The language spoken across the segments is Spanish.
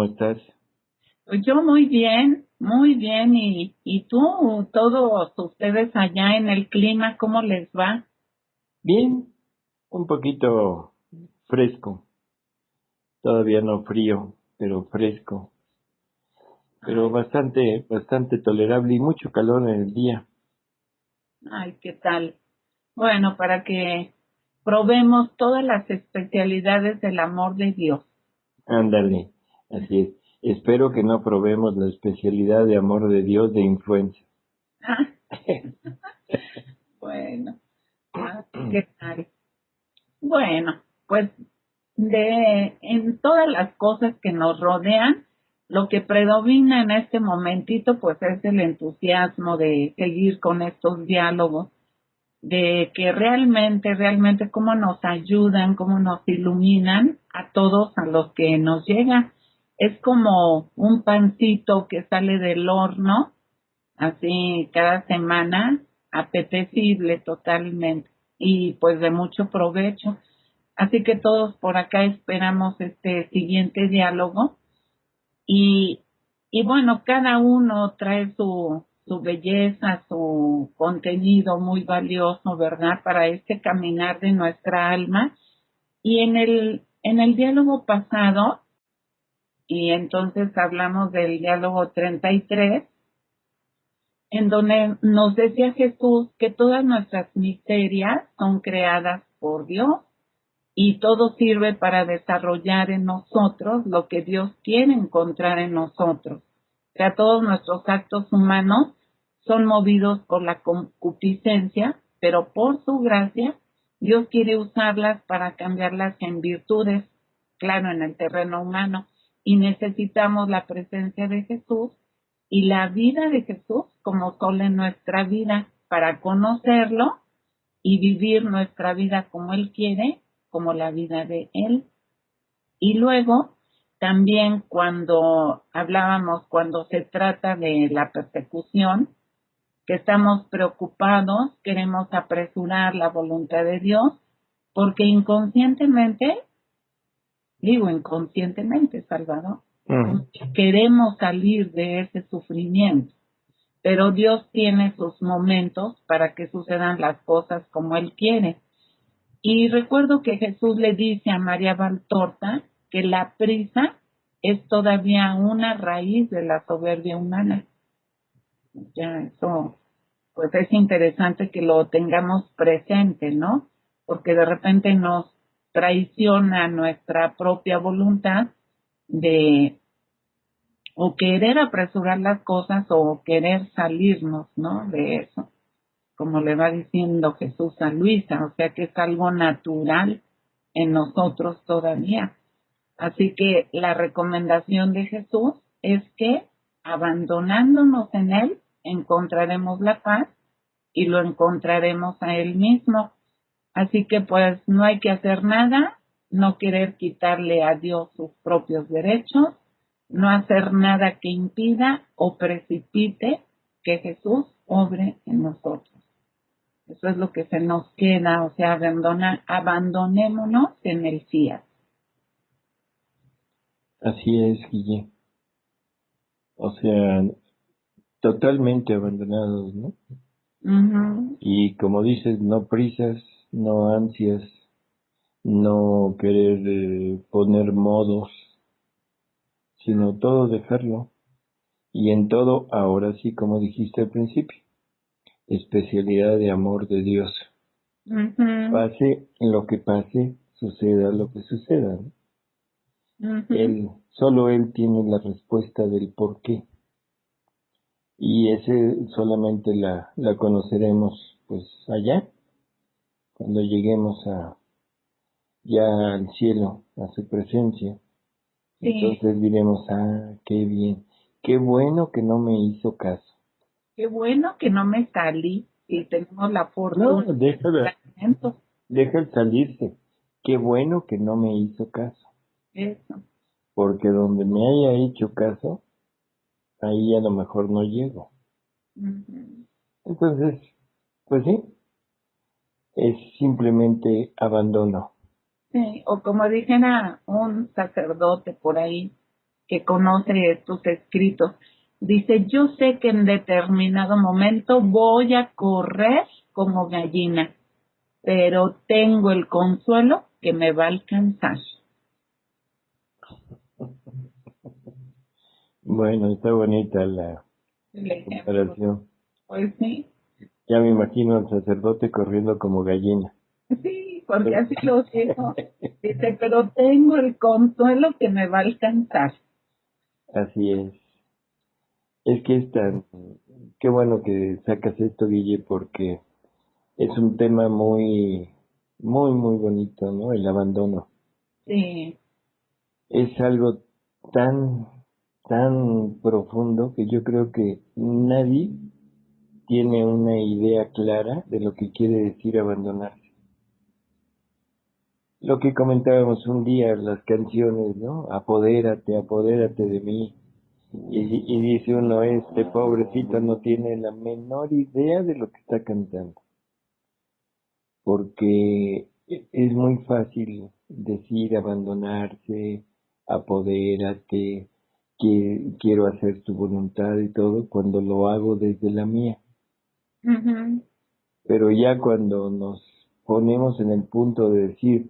estás? Pues yo muy bien. ¿Y tú, todos ustedes allá en el clima, cómo les va? Bien, un poquito fresco, todavía no frío, pero fresco, pero Ay, bastante tolerable y mucho calor en el día. ay, ¿qué tal? Bueno, para que probemos todas las especialidades del amor de Dios. Ándale, así es. Espero que no probemos la especialidad de amor de Dios de influenza. Ah, bueno, ¿qué tal? Bueno, pues en todas las cosas que nos rodean, lo que predomina en este momentito, pues es el entusiasmo de seguir con estos diálogos, de que realmente cómo nos ayudan, cómo nos iluminan a todos a los que nos llegan. Es como un pancito que sale del horno, así cada semana, apetecible totalmente y pues de mucho provecho. Así que todos por acá esperamos este siguiente diálogo y, y bueno, cada uno trae su belleza, su contenido muy valioso, ¿verdad? Para este caminar de nuestra alma. Y en el diálogo pasado, y entonces hablamos del diálogo 33, en donde nos decía Jesús que todas nuestras miserias son creadas por Dios y todo sirve para desarrollar en nosotros lo que Dios quiere encontrar en nosotros. O sea, todos nuestros actos humanos son movidos por la concupiscencia, pero por su gracia, Dios quiere usarlas para cambiarlas en virtudes, claro, en el terreno humano. Y necesitamos la presencia de Jesús y la vida de Jesús como sol en nuestra vida para conocerlo y vivir nuestra vida como Él quiere, como la vida de Él. Y luego, también cuando se trata de la persecución, que estamos preocupados, queremos apresurar la voluntad de Dios, porque inconscientemente, digo inconscientemente, Salvador, Mm, queremos salir de ese sufrimiento, pero Dios tiene sus momentos para que sucedan las cosas como Él quiere. Y recuerdo que Jesús le dice a María Valtorta que la prisa es todavía una raíz de la soberbia humana. Ya eso, pues es interesante que lo tengamos presente, ¿no? Porque de repente nos traiciona nuestra propia voluntad de o querer apresurar las cosas o querer salirnos, ¿no? De eso, como le va diciendo Jesús a Luisa, o sea que es algo natural en nosotros todavía. Así que la recomendación de Jesús es que abandonándonos en Él, encontraremos la paz y lo encontraremos a Él mismo. Así que pues no hay que hacer nada, no querer quitarle a Dios sus propios derechos, no hacer nada que impida o precipite que Jesús obre en nosotros. Eso es lo que se nos queda, o sea, abandonémonos en el fiat. así es, Guille. O sea, totalmente abandonados, ¿no? Ujú. Y como dices, no prisas, no ansias, no querer poner modos, sino todo dejarlo. Y en todo, ahora sí, como dijiste al principio, especialidad de amor de Dios. Ujú, Pase lo que pase, suceda lo que suceda, ¿no? ujú. Solo Él tiene la respuesta del por qué. Y ese solamente la conoceremos pues allá, cuando lleguemos ya al cielo, a su presencia. Sí, Entonces diremos, qué bien, qué bueno que no me hizo caso. qué bueno que no me salí y tenemos la No, fortuna de déjala, alimentos. deja el salirse. Qué bueno que no me hizo caso, Eso. porque donde me haya hecho caso, ahí a lo mejor no llego. Ujú. Entonces, pues sí, es simplemente abandono. Sí, o como dijera un sacerdote por ahí, que conoce estos escritos. Dice, yo sé que en determinado momento voy a correr como gallina, pero tengo el consuelo que me va a alcanzar. Bueno, está bonita la El ejemplo. comparación. Pues sí, Ya me imagino al sacerdote corriendo como gallina. sí, porque así lo dijo. Dice, pero tengo el consuelo que me va a alcanzar. Así es. Es que es tan... Qué bueno que sacas esto, Guille, porque es un tema muy bonito, ¿no? El abandono. Sí. Es algo tan, tan profundo que yo creo que nadie tiene una idea clara de lo que quiere decir abandonarse. Lo que comentábamos un día, las canciones, ¿no? Apodérate, apodérate de mí. Y dice uno, este pobrecito no tiene la menor idea de lo que está cantando, porque es muy fácil decir abandonarse, apodérate, que quiero hacer tu voluntad y todo, cuando lo hago desde la mía. Ujú. Pero ya cuando nos ponemos en el punto de decir,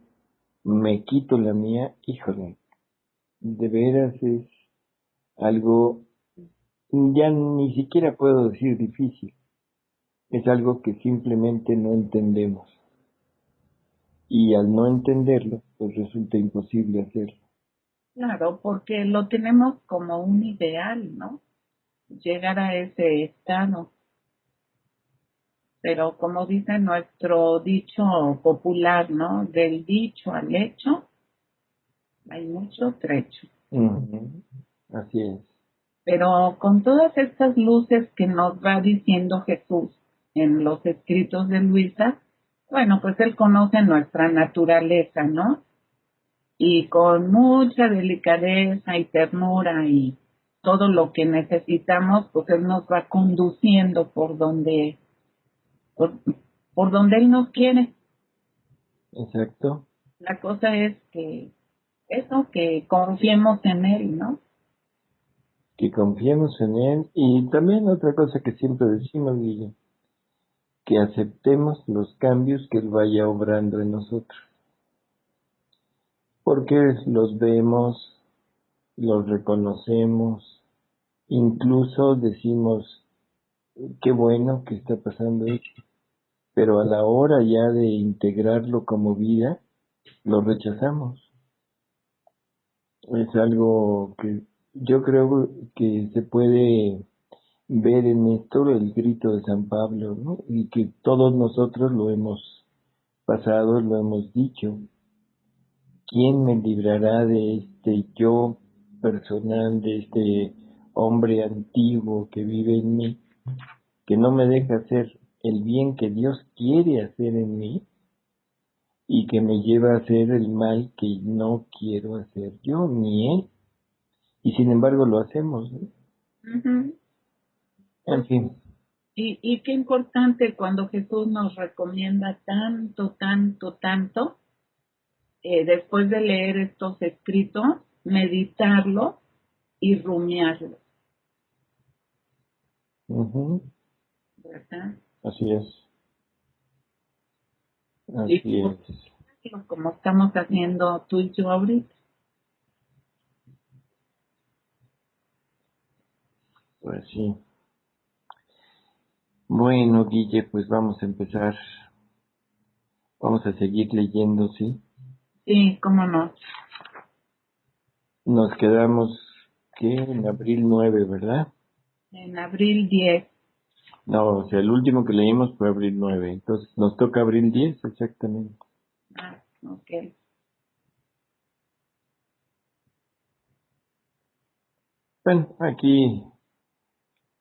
me quito la mía, híjole, de veras es algo, ya ni siquiera puedo decir difícil, es algo que simplemente no entendemos. Y al no entenderlo, pues resulta imposible hacerlo. Claro, porque lo tenemos como un ideal, ¿no? Llegar a ese estado. Pero como dice nuestro dicho popular, ¿no? Del dicho al hecho hay mucho trecho. Ujú. Así es. Pero con todas estas luces que nos va diciendo Jesús en los escritos de Luisa, bueno, pues él conoce nuestra naturaleza, ¿no? Y con mucha delicadeza y ternura y todo lo que necesitamos, pues él nos va conduciendo por, por donde él nos quiere. Exacto. La cosa es que eso, que confiemos en él, ¿no? Que confiemos en Él. Y también otra cosa que siempre decimos, Guille, que aceptemos los cambios que Él vaya obrando en nosotros. Porque los vemos, los reconocemos, incluso decimos, qué bueno que está pasando esto. Pero a la hora ya de integrarlo como vida, lo rechazamos. Es algo que yo creo que se puede ver en esto el grito de San Pablo, ¿no? Y que todos nosotros lo hemos pasado, lo hemos dicho. ¿Quién me librará de este yo personal, de este hombre antiguo que vive en mí, que no me deja hacer el bien que Dios quiere hacer en mí y que me lleva a hacer el mal que no quiero hacer yo ni él? Y sin embargo lo hacemos, ¿no? Ujú. En Pues, fin. y qué importante cuando Jesús nos recomienda tanto, tanto, tanto, después de leer estos escritos, meditarlo y rumiarlo, Ujú. ¿verdad? Así es, así es. Disfrutarlo como estamos haciendo tú y yo ahorita. Pues sí. Bueno, Guille, pues vamos a empezar. Vamos a seguir leyendo, ¿sí? Sí, cómo no. Nos quedamos, ¿qué? En abril 9, ¿verdad? En abril 10. No, o sea, el último que leímos fue abril 9. Entonces nos toca abril 10, exactamente. Ah, ok. Bueno, aquí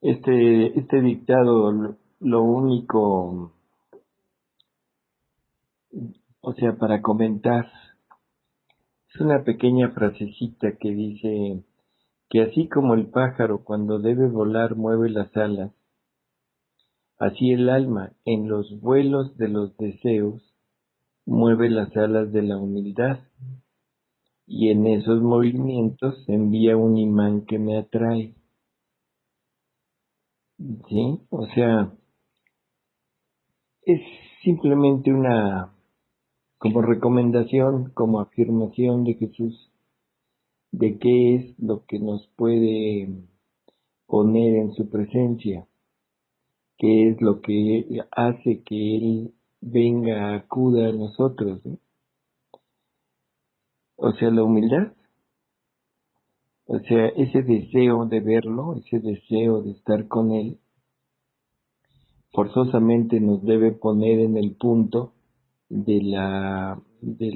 este dictado, lo único, o sea, para comentar, es una pequeña frasecita que dice que así como el pájaro cuando debe volar mueve las alas, así el alma en los vuelos de los deseos mueve las alas de la humildad, y en esos movimientos se envía un imán que me atrae, ¿sí? O sea, es simplemente una, como recomendación, como afirmación de Jesús, de qué es lo que nos puede poner en su presencia, qué es lo que hace que Él venga, acuda a nosotros, ¿no? O sea, la humildad, o sea, ese deseo de verlo, ese deseo de estar con Él, forzosamente nos debe poner en el punto del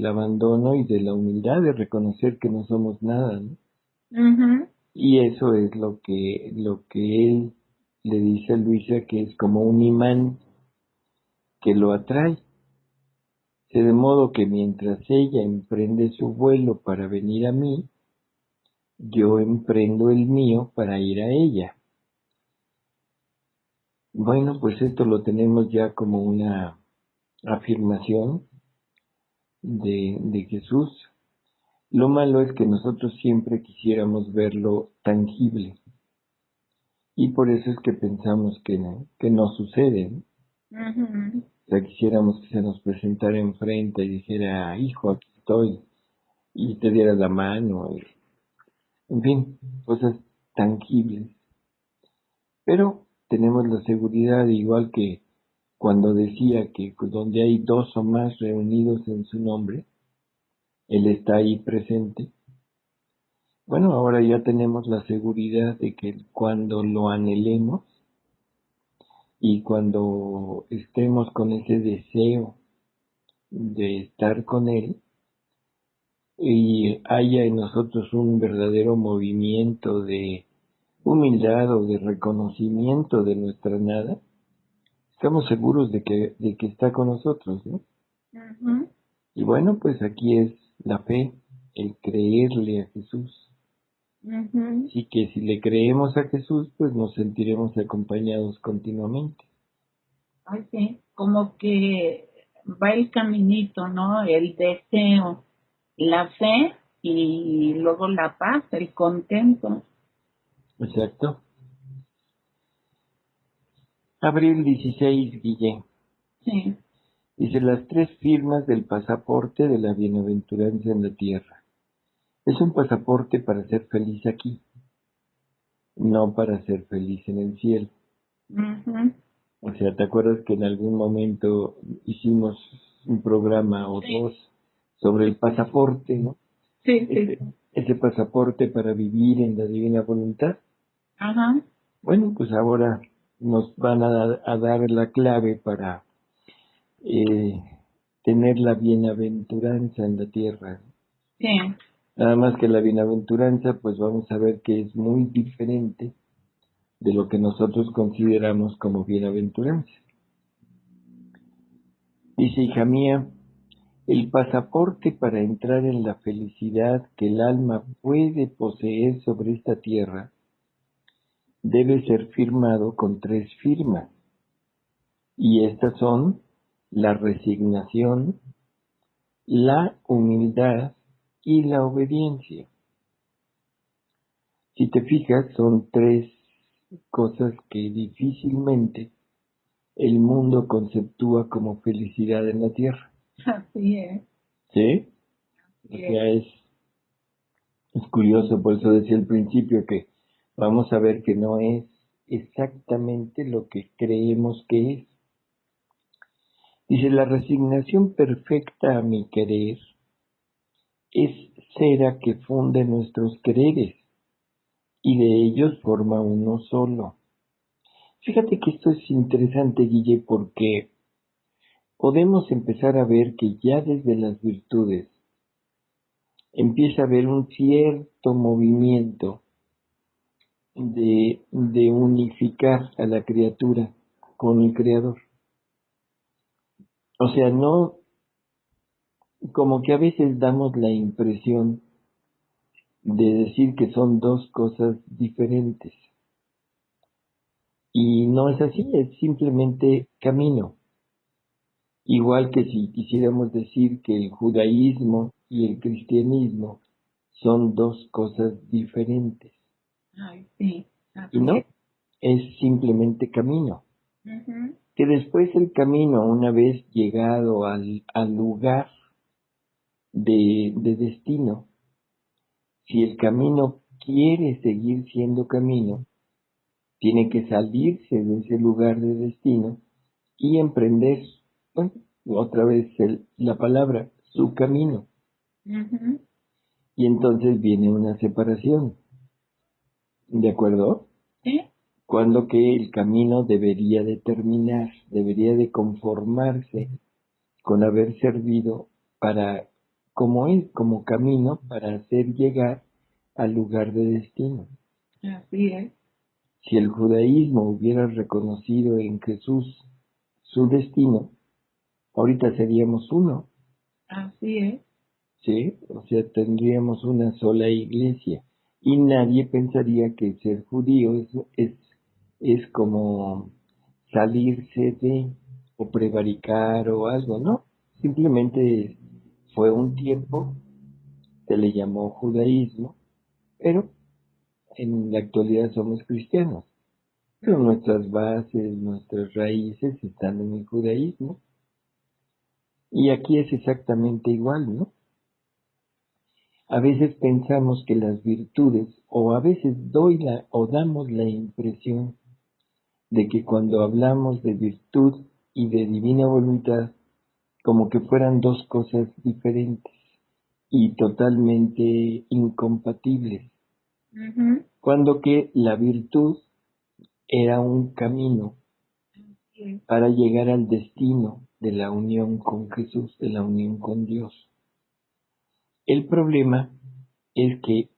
abandono y de la humildad, de reconocer que no somos nada, ¿no? Ujú. Y eso es lo que él le dice a Luisa, que es como un imán que lo atrae. De modo que mientras ella emprende su vuelo para venir a mí, yo emprendo el mío para ir a ella. Bueno, pues esto lo tenemos ya como una afirmación de Jesús. Lo malo es que nosotros siempre quisiéramos verlo tangible y por eso es que pensamos que no sucede, ¿no? Ujú. O sea, quisiéramos que se nos presentara enfrente y dijera, hijo, aquí estoy, y te diera la mano, en fin, cosas tangibles. Pero tenemos la seguridad, igual que cuando decía que donde hay dos o más reunidos en su nombre, Él está ahí presente. Bueno, ahora ya tenemos la seguridad de que cuando lo anhelemos y cuando estemos con ese deseo de estar con Él y haya en nosotros un verdadero movimiento de humildad o de reconocimiento de nuestra nada, estamos seguros de que está con nosotros, ¿no? Ujú. Y bueno, pues aquí es la fe, el creerle a Jesús. Ujú. Así que si le creemos a Jesús, pues nos sentiremos acompañados continuamente. Ay, sí, como que va el caminito, ¿no? El deseo, la fe y luego la paz, el contento. Exacto. Abril 16, Guille. Sí. Dice las tres firmas del pasaporte de la bienaventuranza en la tierra. Es un pasaporte para ser feliz aquí, no para ser feliz en el cielo. Ujú. O sea, ¿te acuerdas que en algún momento hicimos un programa o Sí, dos sobre el pasaporte, ¿no? sí, sí, Ese, sí. ese pasaporte para vivir en la divina voluntad. Ajá. Bueno, pues ahora nos van a dar la clave para eh, tener la bienaventuranza en la tierra. Sí. Nada más que la bienaventuranza, pues vamos a ver que es muy diferente de lo que nosotros consideramos como bienaventuranza. Dice, hija mía, el pasaporte para entrar en la felicidad que el alma puede poseer sobre esta tierra debe ser firmado con tres firmas, y estas son la resignación, la humildad y la obediencia. Si te fijas, son tres cosas que difícilmente el mundo conceptúa como felicidad en la tierra. Así es. ¿Sí? O Así es. sea, es curioso, por eso decía al principio que vamos a ver que no es exactamente lo que creemos que es. Dice, la resignación perfecta a mi querer es cera que funde nuestros quereres y de ellos forma uno solo. Fíjate que esto es interesante, Guille, porque podemos empezar a ver que ya desde las virtudes empieza a haber un cierto movimiento de unificar a la criatura con el Creador. O sea, no, como que a veces damos la impresión de decir que son dos cosas diferentes. Y no es así, es simplemente camino. Igual que si quisiéramos decir que el judaísmo y el cristianismo son dos cosas diferentes. Ay, sí, Y así no, es. es simplemente camino. Ujú. Que después el camino, una vez llegado al lugar de destino, si el camino quiere seguir siendo camino, tiene que salirse de ese lugar de destino y emprender, bueno, otra vez la palabra, su camino. Ujú. Y entonces viene una separación, ¿de acuerdo? Sí, Cuando que el camino debería de terminar, debería de conformarse con haber servido para, como es, como camino para hacer llegar al lugar de destino. así es. Si el judaísmo hubiera reconocido en Jesús su destino, ahorita seríamos uno, Así es. ¿sí? O sea, tendríamos una sola iglesia y nadie pensaría que ser judío es como salirse de o prevaricar o algo, ¿no? Simplemente fue un tiempo, se le llamó judaísmo, pero en la actualidad somos cristianos. Pero Ujú. nuestras bases, nuestras raíces están en el judaísmo. Y aquí es exactamente igual, ¿no? A veces pensamos que las virtudes, o a veces o damos la impresión de que cuando hablamos de virtud y de divina voluntad, como que fueran dos cosas diferentes y totalmente incompatibles, Ujú. cuando que la virtud era un camino Sí, es. para llegar al destino de la unión con Jesús, de la unión con Dios. El problema es que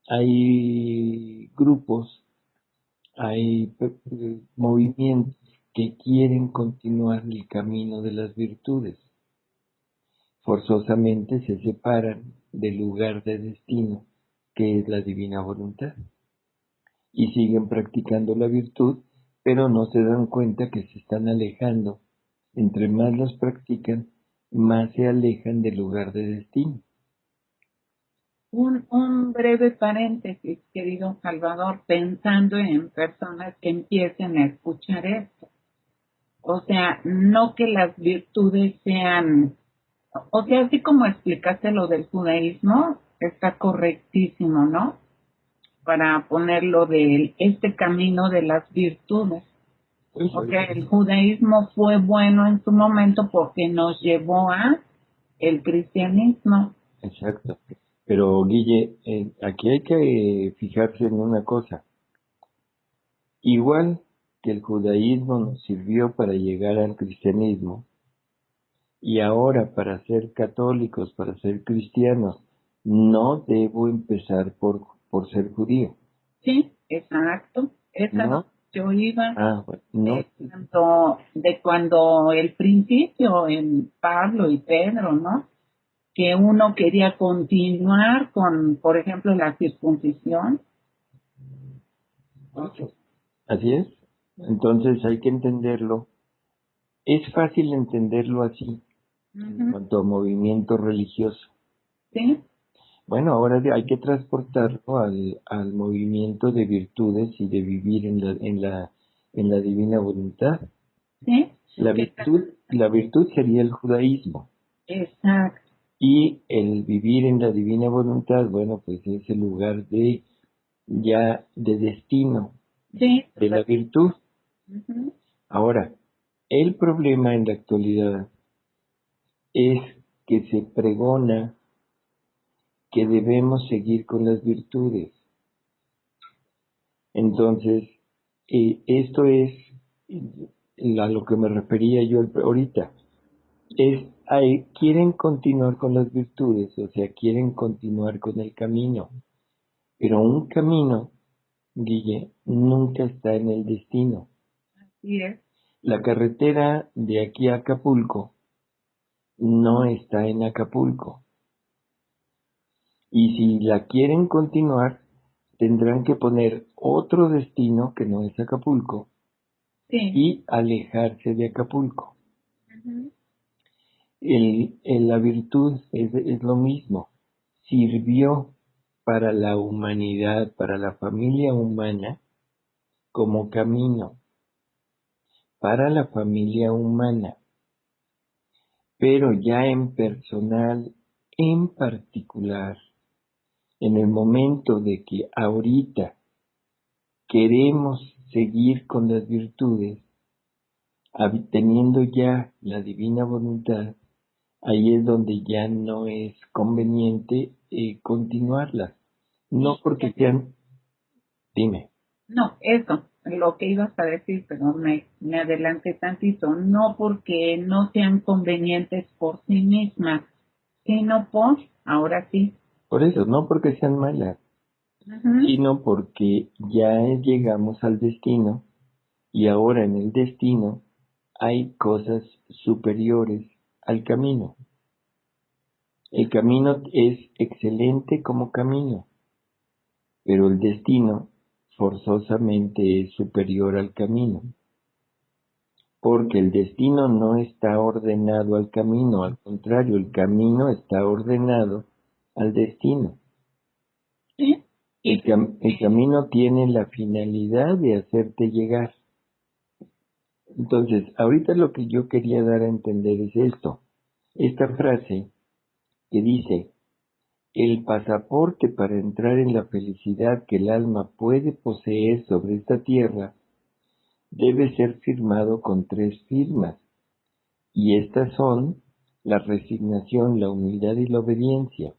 hay grupos, hay movimientos que quieren continuar el camino de las virtudes. Forzosamente se separan del lugar de destino, que es la divina voluntad, y siguen practicando la virtud, pero no se dan cuenta que se están alejando. Entre más las practican, más se alejan del lugar de destino. Un breve paréntesis, querido Salvador, pensando en personas que empiecen a escuchar esto. O sea, no que las virtudes sean, o sea, así como explicaste lo del judaísmo, está correctísimo, ¿no? Para ponerlo de este camino de las virtudes. Pues, O sea, el judaísmo fue bueno en su momento porque nos llevó a el cristianismo. exacto. Pero Guille, aquí hay que fijarse en una cosa. Igual que el judaísmo nos sirvió para llegar al cristianismo, y ahora para ser católicos, para ser cristianos, no debo empezar por ser judío, Sí, exacto. Esa no ¿no? yo iba Bueno, no, de cuando el principio en Pablo y Pedro, ¿no? Que uno quería continuar con, por ejemplo, la circuncisión. así es. Entonces hay que entenderlo. Es fácil entenderlo así, en Ujú. cuanto a movimiento religioso. Sí, Bueno, ahora hay que transportarlo al movimiento de virtudes y de vivir en la divina voluntad. sí, La que virtud, la virtud sería el judaísmo. exacto. Y el vivir en la divina voluntad, bueno, pues es el lugar de destino Sí, de la virtud. ujú. Ahora, el problema en la actualidad es que se pregona que debemos seguir con las virtudes. Entonces, esto es a lo que me refería yo ahorita. Quieren continuar con las virtudes, o sea, quieren continuar con el camino, pero un camino, Guille, nunca está en el destino. Así es. La carretera de aquí a Acapulco no está en Acapulco. Y si la quieren continuar, tendrán que poner otro destino que no es Acapulco Sí. y alejarse de Acapulco. Ujú. La virtud es lo mismo. Sirvió para la humanidad, para la familia humana, como camino, para la familia humana, pero ya en personal, en particular, en el momento de que ahorita queremos seguir con las virtudes, teniendo ya la divina voluntad, ahí es donde ya no es conveniente continuarlas. No porque sean, dime. No, eso, lo que ibas a decir, pero me adelanté tantito, no porque no sean convenientes por sí mismas, sino ahora sí. Por eso, no porque sean malas, Ujú. sino porque ya llegamos al destino y ahora en el destino hay cosas superiores al camino. El camino es excelente como camino, pero el destino forzosamente es superior al camino, porque el destino no está ordenado al camino, al contrario, el camino está ordenado al destino. ¿Sí? El camino tiene la finalidad de hacerte llegar. Entonces, ahorita lo que yo quería dar a entender es esto. Esta frase que dice, el pasaporte para entrar en la felicidad que el alma puede poseer sobre esta tierra debe ser firmado con 3 firmas, y estas son la resignación, la humildad y la obediencia.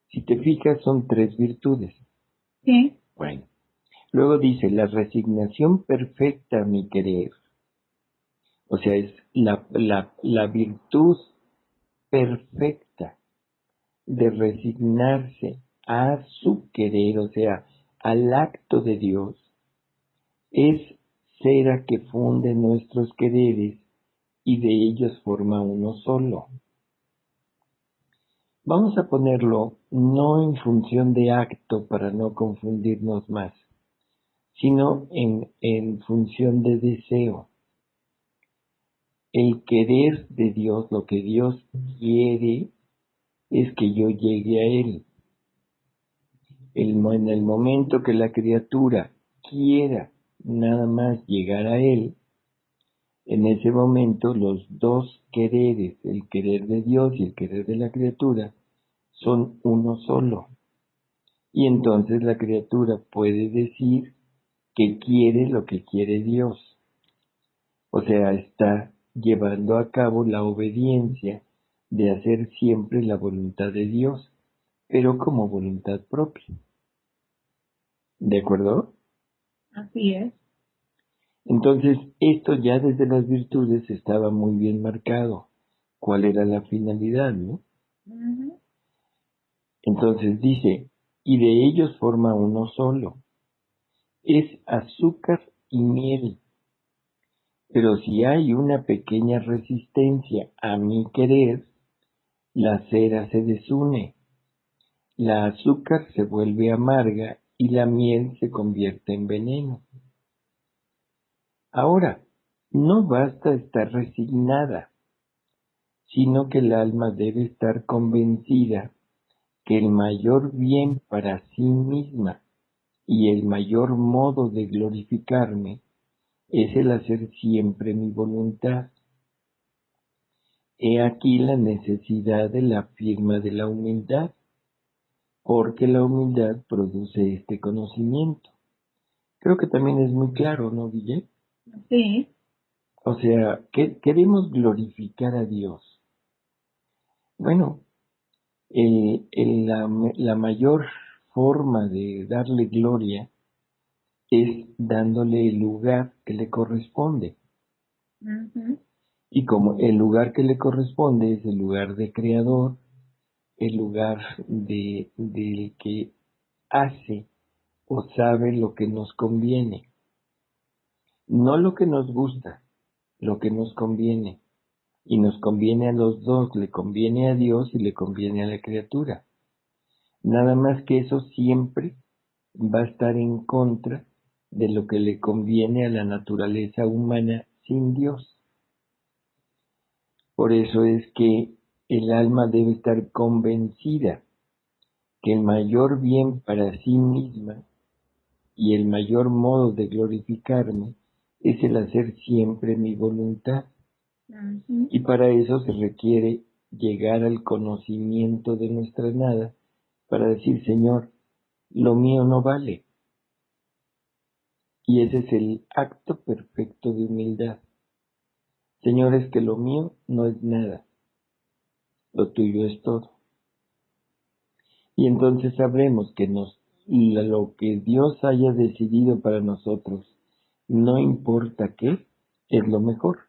Si te fijas, son 3 virtudes. Sí. Bueno, luego dice, la resignación perfecta a mi querer. O sea, es la virtud perfecta de resignarse a su querer, o sea, al acto de Dios, es cera que funde nuestros quereres y de ellos forma uno solo. Vamos a ponerlo no en función de acto para no confundirnos más, sino en función de deseo. El querer de Dios, lo que Dios quiere, es que yo llegue a Él. En el momento que la criatura quiera nada más llegar a Él, en ese momento los dos quereres, el querer de Dios y el querer de la criatura, son uno solo. Y entonces la criatura puede decir que quiere lo que quiere Dios. O sea, está llevando a cabo la obediencia de hacer siempre la voluntad de Dios, pero como voluntad propia. ¿De acuerdo? Así es. Entonces, esto ya desde las virtudes estaba muy bien marcado. ¿Cuál era la finalidad, no? Ujú. Entonces dice, y de ellos forma uno solo. Es azúcar y miel. Pero si hay una pequeña resistencia a mi querer, la cera se desune, la azúcar se vuelve amarga y la miel se convierte en veneno. Ahora, no basta estar resignada, sino que el alma debe estar convencida que el mayor bien para sí misma y el mayor modo de glorificarme es el hacer siempre mi voluntad. He aquí la necesidad de la firma de la humildad, porque la humildad produce este conocimiento. Creo que también es muy claro, ¿no, Guille? Sí. O sea, que queremos glorificar a Dios. Bueno, la mayor forma de darle gloria es dándole el lugar que le corresponde. Ujú. Y como el lugar que le corresponde es el lugar de creador, el lugar del que hace o sabe lo que nos conviene, no lo que nos gusta, lo que nos conviene. Y nos conviene a los dos, le conviene a Dios y le conviene a la criatura. Nada más que eso siempre va a estar en contra de lo que le conviene a la naturaleza humana sin Dios. Por eso es que el alma debe estar convencida que el mayor bien para sí misma y el mayor modo de glorificarme es el hacer siempre mi voluntad. Y para eso se requiere llegar al conocimiento de nuestra nada para decir, Señor, lo mío no vale. Y ese es el acto perfecto de humildad. Señor, es que lo mío no es nada, lo tuyo es todo. Y entonces sabremos que lo que Dios haya decidido para nosotros, no importa qué, es lo mejor.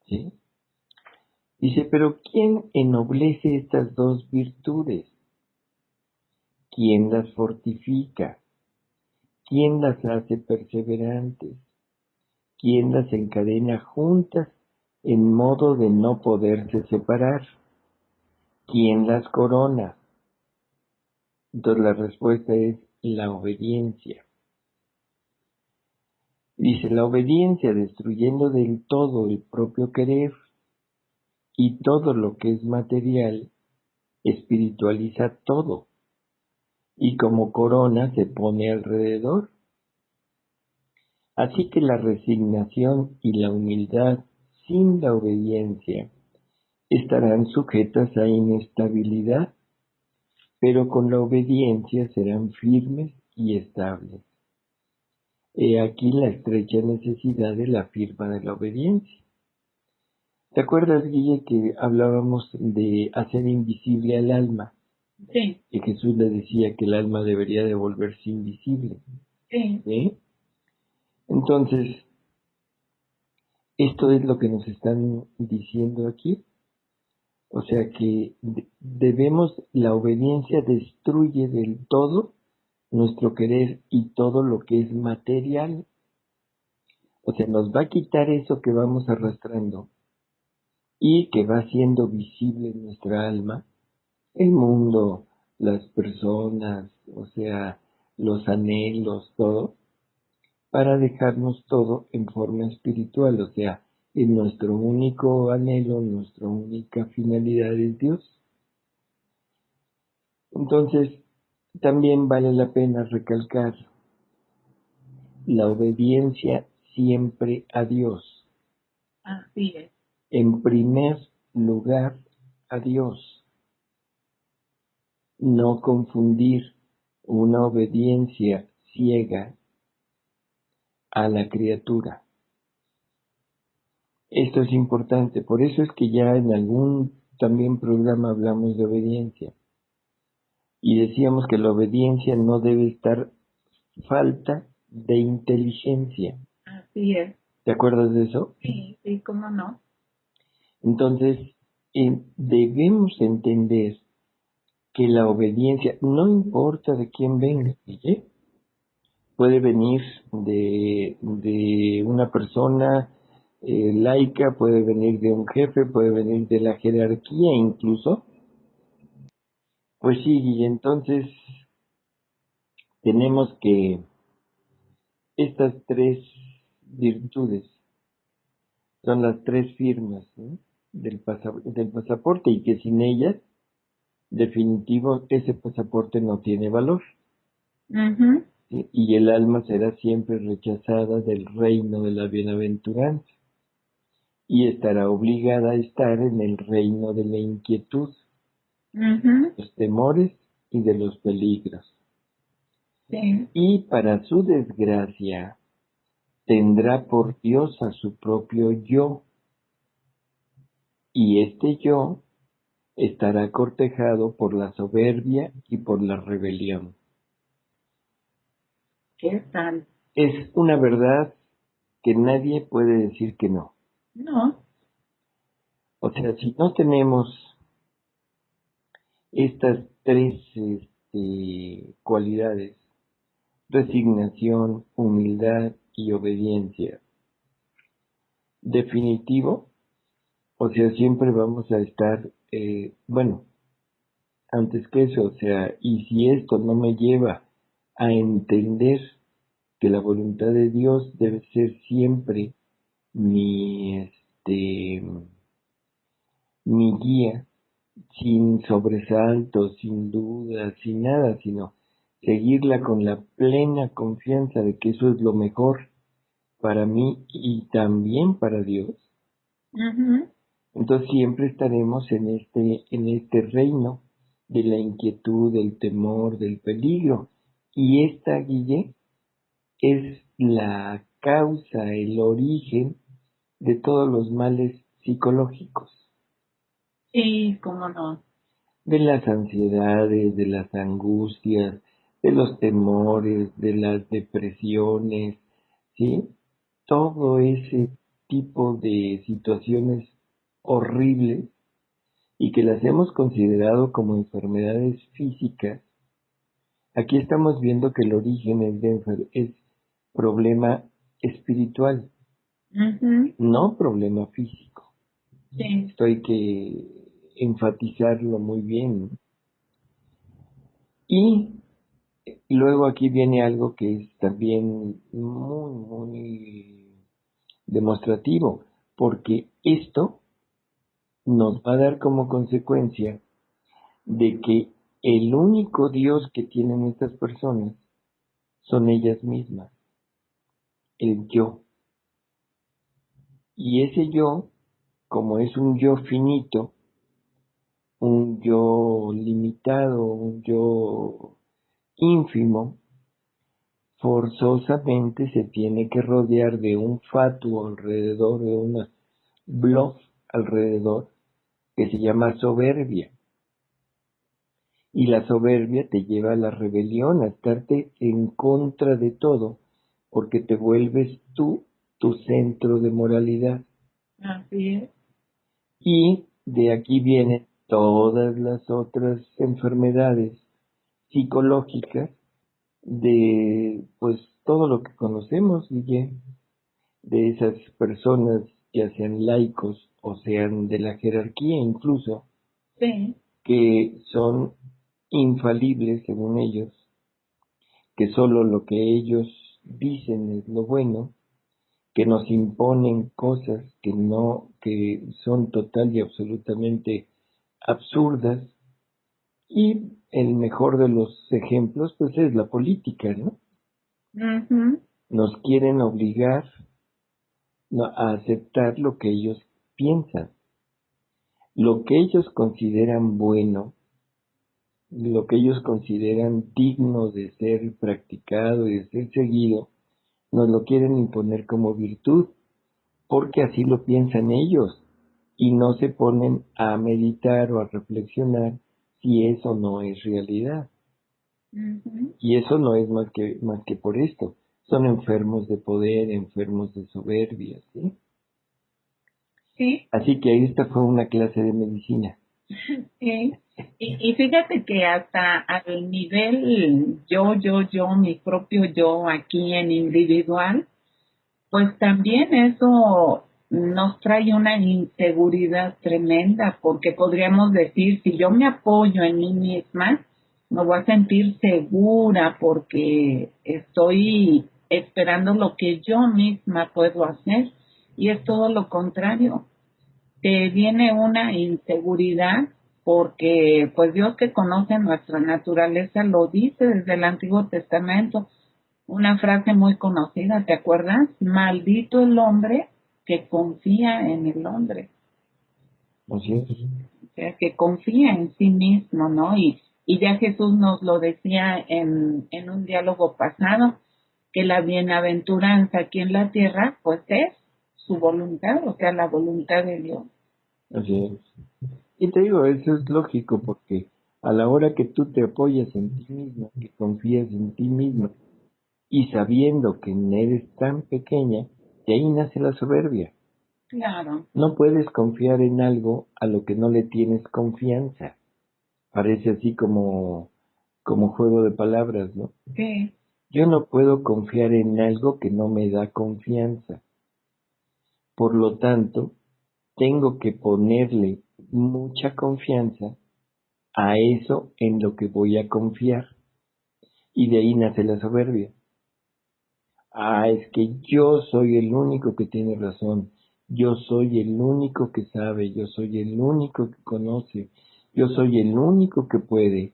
¿Sí? Dice, pero ¿quién ennoblece estas dos virtudes? ¿Quién las fortifica? ¿Quién las hace perseverantes? ¿Quién las encadena juntas en modo de no poderse separar? ¿Quién las corona? Entonces la respuesta es la obediencia. Dice, la obediencia destruyendo del todo el propio querer y todo lo que es material, espiritualiza todo y como corona se pone alrededor. Así que la resignación y la humildad sin la obediencia estarán sujetas a inestabilidad, pero con la obediencia serán firmes y estables. He aquí la estrecha necesidad de la firma de la obediencia. ¿Te acuerdas, Guille, que hablábamos de hacer invisible al alma? Sí. Y Jesús le decía que el alma debería de volverse invisible. Sí. ¿Sí? Entonces, esto es lo que nos están diciendo aquí. O sea que la obediencia destruye del todo nuestro querer y todo lo que es material. O sea, nos va a quitar eso que vamos arrastrando y que va siendo visible en nuestra alma, el mundo, las personas, o sea, los anhelos, todo, para dejarnos todo en forma espiritual, o sea, en nuestro único anhelo, nuestra única finalidad es Dios. Entonces, también vale la pena recalcar la obediencia siempre a Dios. Así es. En primer lugar, a Dios. No confundir una obediencia ciega a la criatura. Esto es importante, por eso es que ya en algún también programa hablamos de obediencia. Y decíamos que la obediencia no debe estar falta de inteligencia. Así es. ¿Te acuerdas de eso? Sí, sí, cómo no. Entonces, debemos entender que la obediencia, no importa de quién venga, ¿sí? Puede venir de una persona laica, puede venir de un jefe, puede venir de la jerarquía incluso. Pues sí, y entonces tenemos que estas tres virtudes son las tres firmas, ¿no? del pasaporte y que sin ellas, definitivo, ese pasaporte no tiene valor. Ujú. ¿Sí? Y el alma será siempre rechazada del reino de la bienaventuranza y estará obligada a estar en el reino de la inquietud, Ujú. los temores y de los peligros. Sí. Y para su desgracia, tendrá por Dios a su propio yo, y este yo estará cortejado por la soberbia y por la rebelión. ¿Qué tal? Es una verdad que nadie puede decir que no. No. O sea, si no tenemos estas tres cualidades, resignación, humildad y obediencia, definitivo, o sea, siempre vamos a estar, bueno, antes que eso, o sea, y si esto no me lleva a entender que la voluntad de Dios debe ser siempre mi, mi guía, sin sobresaltos, sin dudas, sin nada, sino seguirla con la plena confianza de que eso es lo mejor para mí y también para Dios. Ujú. Entonces siempre estaremos en este reino de la inquietud, del temor, del peligro. Y esta, Guille, es la causa, el origen de todos los males psicológicos, Sí, cómo no. de las ansiedades, de las angustias, de los temores, de las depresiones, ¿sí? Todo ese tipo de situaciones horribles y que las hemos considerado como enfermedades físicas. Aquí estamos viendo que el origen es problema espiritual, Ujú. no problema físico. Sí, Esto hay que enfatizarlo muy bien, ¿no? Y luego aquí viene algo que es también muy demostrativo, porque esto nos va a dar como consecuencia de que el único Dios que tienen estas personas son ellas mismas, el yo. Y ese yo, como es un yo finito, un yo limitado, un yo ínfimo, forzosamente se tiene que rodear de un fatuo alrededor, de una bluff alrededor, que se llama soberbia. Y la soberbia te lleva a la rebelión, a estarte en contra de todo, porque te vuelves tú tu centro de moralidad. así es. Y de aquí vienen todas las otras enfermedades psicológicas de, pues, todo lo que conocemos, Guille, de esas personas, ya sean laicos o sean de la jerarquía incluso, Sí. que son infalibles según ellos, que solo lo que ellos dicen es lo bueno, que nos imponen cosas que no, que son total y absolutamente absurdas, y el mejor de los ejemplos pues es la política, ¿no? Ujú. Nos quieren obligar, ¿no?, a aceptar lo que ellos piensan, lo que ellos consideran bueno, lo que ellos consideran digno de ser practicado y de ser seguido, nos lo quieren imponer como virtud, porque así lo piensan ellos y no se ponen a meditar o a reflexionar si eso no es realidad. Ujú. Y eso no es más que por esto. Son enfermos de poder, enfermos de soberbia, ¿sí? Sí, Así que esta fue una clase de medicina. sí. Y fíjate que hasta al nivel yo, mi propio yo aquí en individual, pues también eso nos trae una inseguridad tremenda, porque podríamos decir, si yo me apoyo en mí misma, me voy a sentir segura porque estoy esperando lo que yo misma puedo hacer. Y es todo lo contrario. Te viene una inseguridad porque pues Dios, que conoce nuestra naturaleza, lo dice desde el Antiguo Testamento, una frase muy conocida, ¿te acuerdas? Maldito el hombre que confía en el hombre, Así es. o sea, que confía en sí mismo, ¿no? Y ya Jesús nos lo decía en un diálogo pasado, que la bienaventuranza aquí en la tierra, pues es su voluntad, o sea, la voluntad de Dios. Así es. Y te digo, eso es lógico porque a la hora que tú te apoyas en ti mismo, que confías en ti mismo y sabiendo que eres tan pequeña, de ahí nace la soberbia. Claro, No puedes confiar en algo a lo que no le tienes confianza. Parece así como juego de palabras, ¿no? sí. Yo no puedo confiar en algo que no me da confianza. Por lo tanto, tengo que ponerle mucha confianza a eso en lo que voy a confiar. Y de ahí nace la soberbia. Ah, es que yo soy el único que tiene razón. Yo soy el único que sabe, yo soy el único que conoce, yo soy el único que puede.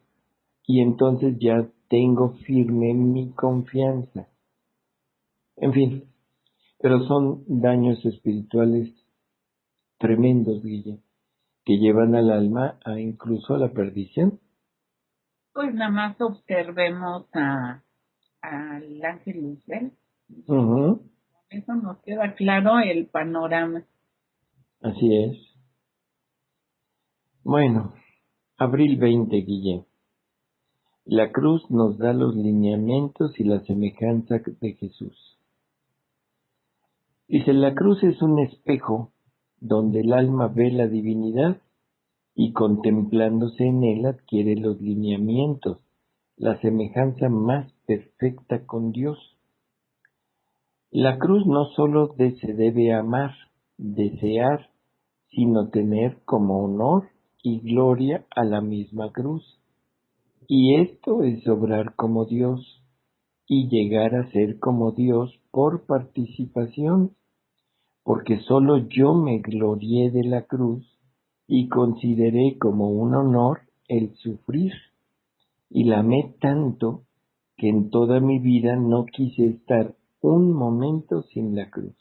Y entonces ya tengo firme mi confianza. En fin, pero son daños espirituales tremendos, Guille, que llevan al alma a incluso a la perdición. Pues nada más observemos al ángel Luzbel. Ujú, Eso nos queda claro el panorama. así es. Bueno, abril 20, Guille. La cruz nos da los lineamientos y la semejanza de Jesús. Dice, la cruz es un espejo donde el alma ve la divinidad y contemplándose en él adquiere los lineamientos, la semejanza más perfecta con Dios. La cruz no solo se debe amar, desear, sino tener como honor y gloria a la misma cruz. Y esto es obrar como Dios y llegar a ser como Dios por participación, porque solo yo me glorié de la cruz y consideré como un honor el sufrir, y la amé tanto que en toda mi vida no quise estar un momento sin la cruz.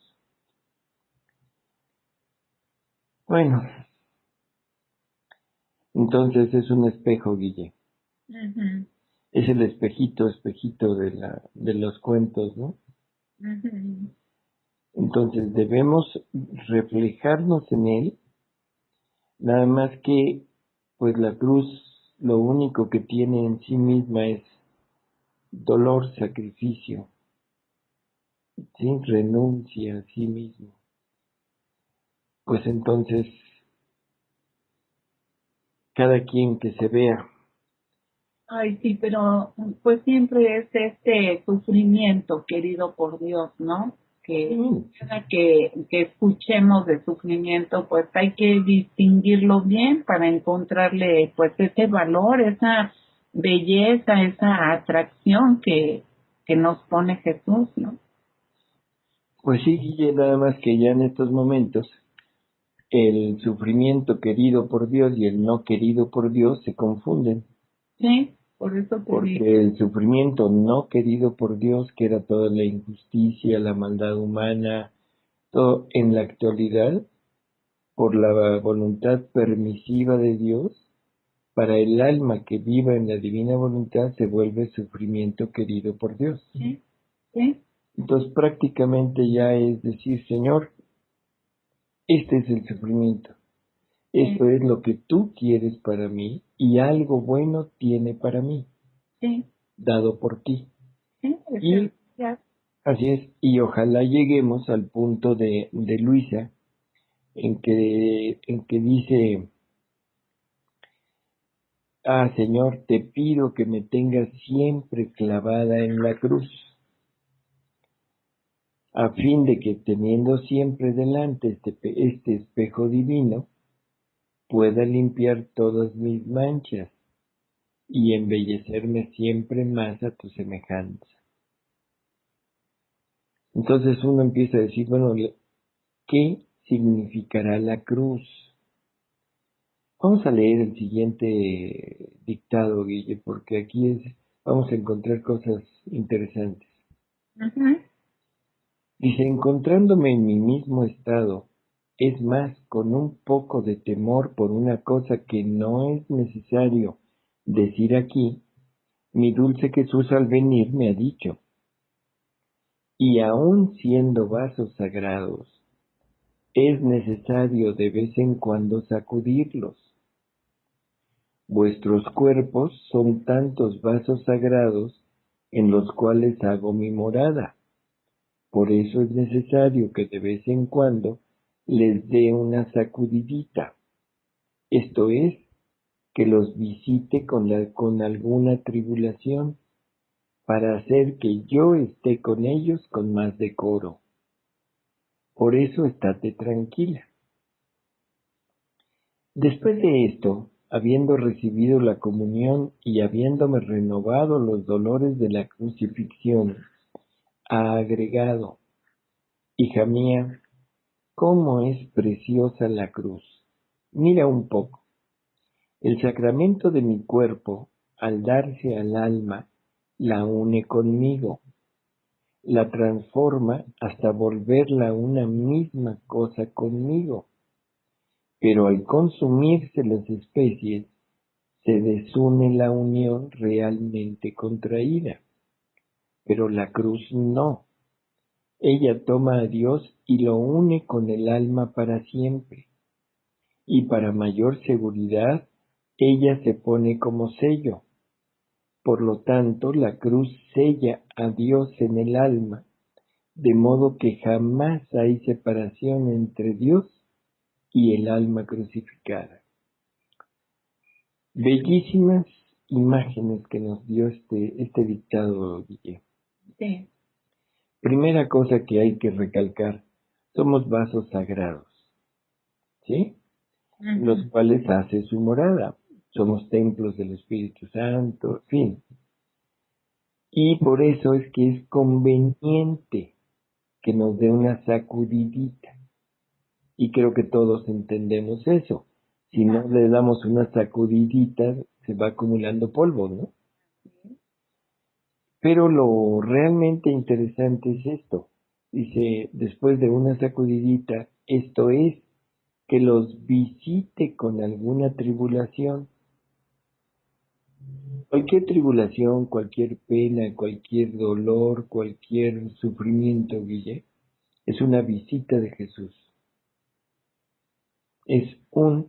Bueno, entonces es un espejo, Guille. Ujú, Es el espejito de los cuentos, ¿no? ujú. Entonces debemos reflejarnos en él, nada más que, pues la cruz lo único que tiene en sí misma es dolor, sacrificio, sin renuncia a sí mismo. Pues entonces, cada quien que se vea, Ay, sí, pero pues siempre es este sufrimiento querido por Dios, ¿no? Que mm, cada que escuchemos de sufrimiento, pues hay que distinguirlo bien para encontrarle pues ese valor, esa belleza, esa atracción que nos pone Jesús, ¿no? pues sí, Guille, nada más que ya en estos momentos, el sufrimiento querido por Dios y el no querido por Dios se confunden. Sí, por eso te digo. Porque el sufrimiento no querido por Dios, que era toda la injusticia, la maldad humana, todo en la actualidad, por la voluntad permisiva de Dios, para el alma que viva en la divina voluntad se vuelve sufrimiento querido por Dios. Sí, sí, Entonces prácticamente ya es decir, Señor, este es el sufrimiento, sí, esto es lo que tú quieres para mí y algo bueno tiene para mí, sí, dado por ti. sí, Y ya. así es, y ojalá lleguemos al punto de Luisa en que dice, ah Señor, te pido que me tengas siempre clavada en la cruz, a fin de que teniendo siempre delante este espejo divino, pueda limpiar todas mis manchas y embellecerme siempre más a tu semejanza. Entonces uno empieza a decir, bueno, ¿qué significará la cruz? Vamos a leer el siguiente dictado, Guille, porque vamos a encontrar cosas interesantes. Ujú. Dice, encontrándome en mi mismo estado, es más, con un poco de temor por una cosa que no es necesario decir aquí, mi dulce Jesús al venir me ha dicho, y aun siendo vasos sagrados, es necesario de vez en cuando sacudirlos. Vuestros cuerpos son tantos vasos sagrados en los cuales hago mi morada. Por eso es necesario que de vez en cuando les dé una sacudidita. Esto es, que los visite con alguna tribulación, para hacer que yo esté con ellos con más decoro. Por eso estate tranquila. Después de esto, habiendo recibido la comunión y habiéndome renovado los dolores de la crucifixión, ha agregado, hija mía, ¿Cómo es preciosa la cruz? Mira un poco. El sacramento de mi cuerpo, al darse al alma, la une conmigo, la transforma hasta volverla una misma cosa conmigo. Pero al consumirse las especies, se desune la unión realmente contraída. Pero la cruz no. Ella toma a Dios y lo une con el alma para siempre. Y para mayor seguridad, ella se pone como sello. Por lo tanto, la cruz sella a Dios en el alma, de modo que jamás hay separación entre Dios y el alma crucificada. Bellísimas imágenes que nos dio este dictado, Guille. Sí. Primera cosa que hay que recalcar, somos vasos sagrados, ¿sí? Los cuales hace su morada. Somos templos del Espíritu Santo, en fin. Y por eso es que es conveniente que nos dé una sacudidita. Y creo que todos entendemos eso. Si no le damos una sacudidita, se va acumulando polvo, ¿no? Pero lo realmente interesante es esto. Dice, después de una sacudidita, esto es, que los visite con alguna tribulación. Cualquier tribulación, cualquier pena, cualquier dolor, cualquier sufrimiento, Guille, es una visita de Jesús. Es una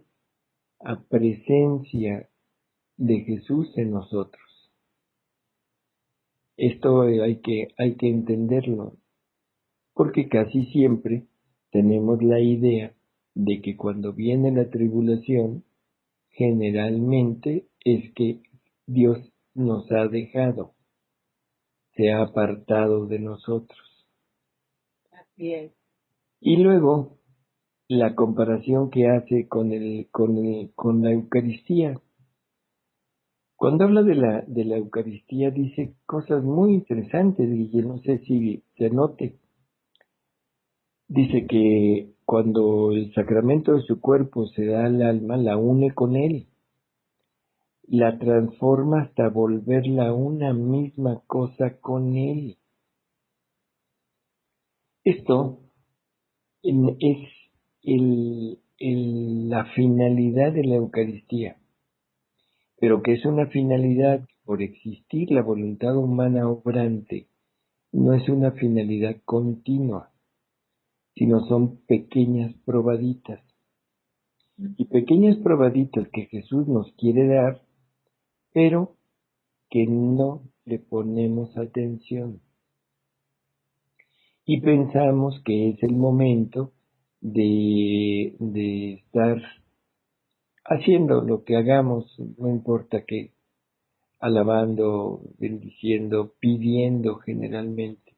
presencia de Jesús en nosotros. Esto hay que entenderlo, porque casi siempre tenemos la idea de que cuando viene la tribulación, generalmente es que Dios nos ha dejado, se ha apartado de nosotros. Así es. Y luego la comparación que hace con la Eucaristía. Cuando habla de la Eucaristía dice cosas muy interesantes, Guille, no sé si se note. Dice que cuando el sacramento de su cuerpo se da al alma, la une con él, la transforma hasta volverla una misma cosa con él. Esto es la finalidad de la Eucaristía, pero que es una finalidad que por existir la voluntad humana obrante, no es una finalidad continua, sino son pequeñas probaditas. Y pequeñas probaditas que Jesús nos quiere dar, pero que no le ponemos atención. Y pensamos que es el momento de estar haciendo lo que hagamos, no importa qué, alabando, bendiciendo, pidiendo generalmente.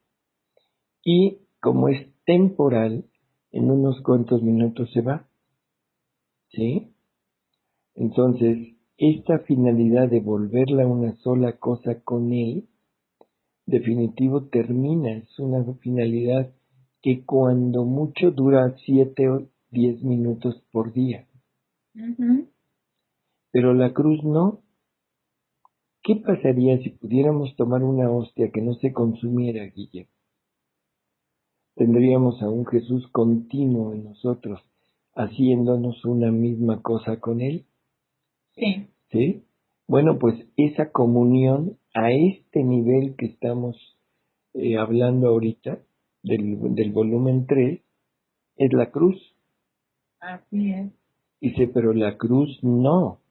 Y como es temporal, en unos cuantos minutos se va, ¿sí? Entonces, esta finalidad de volverla una sola cosa con él, definitivo termina, es una finalidad que cuando mucho dura 7 o 10 minutos por día. Pero la cruz no. ¿Qué pasaría si pudiéramos tomar una hostia que no se consumiera, Guille? Tendríamos a un Jesús continuo en nosotros, haciéndonos una misma cosa con Él. Sí. ¿Sí? Bueno, pues esa comunión a este nivel que estamos hablando ahorita, del volumen 3, es la cruz. Así es. Dice, pero la cruz no.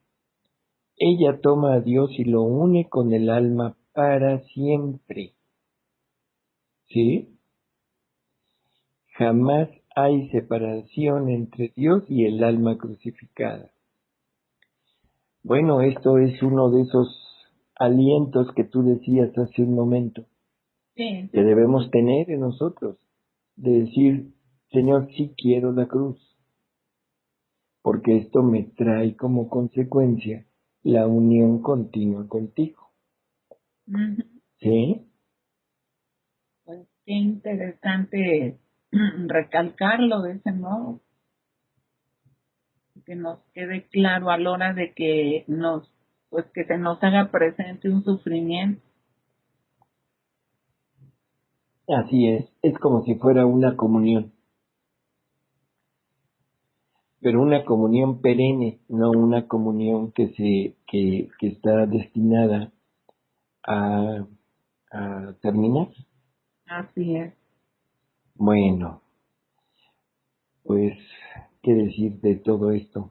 Ella toma a Dios y lo une con el alma para siempre. ¿Sí? Jamás hay separación entre Dios y el alma crucificada. Bueno, esto es uno de esos alientos que tú decías hace un momento, Sí. que debemos tener en nosotros, de decir, Señor, sí quiero la cruz, porque esto me trae como consecuencia la unión continua contigo. ¿Sí? Pues qué interesante recalcarlo de ese modo, que nos quede claro a la hora de que pues que se nos haga presente un sufrimiento. Así es como si fuera una comunión, pero una comunión perenne, no una comunión que está destinada a, a terminar. Así es. Bueno, pues, ¿qué decir de todo esto?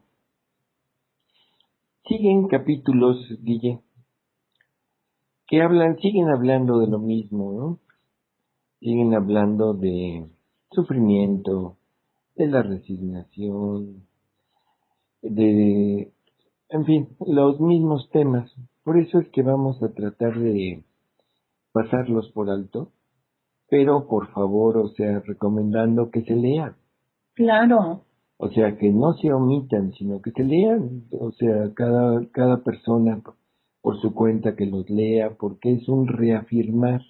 Siguen capítulos, Guille, siguen hablando de lo mismo, ¿no? Siguen hablando de sufrimiento, de la resignación, en fin, los mismos temas. Por eso es que vamos a tratar de pasarlos por alto, pero por favor, o sea, recomendando que se lean. Claro, O sea, que no se omitan, sino que se lean. O sea, cada persona por su cuenta que los lea, porque es un reafirmar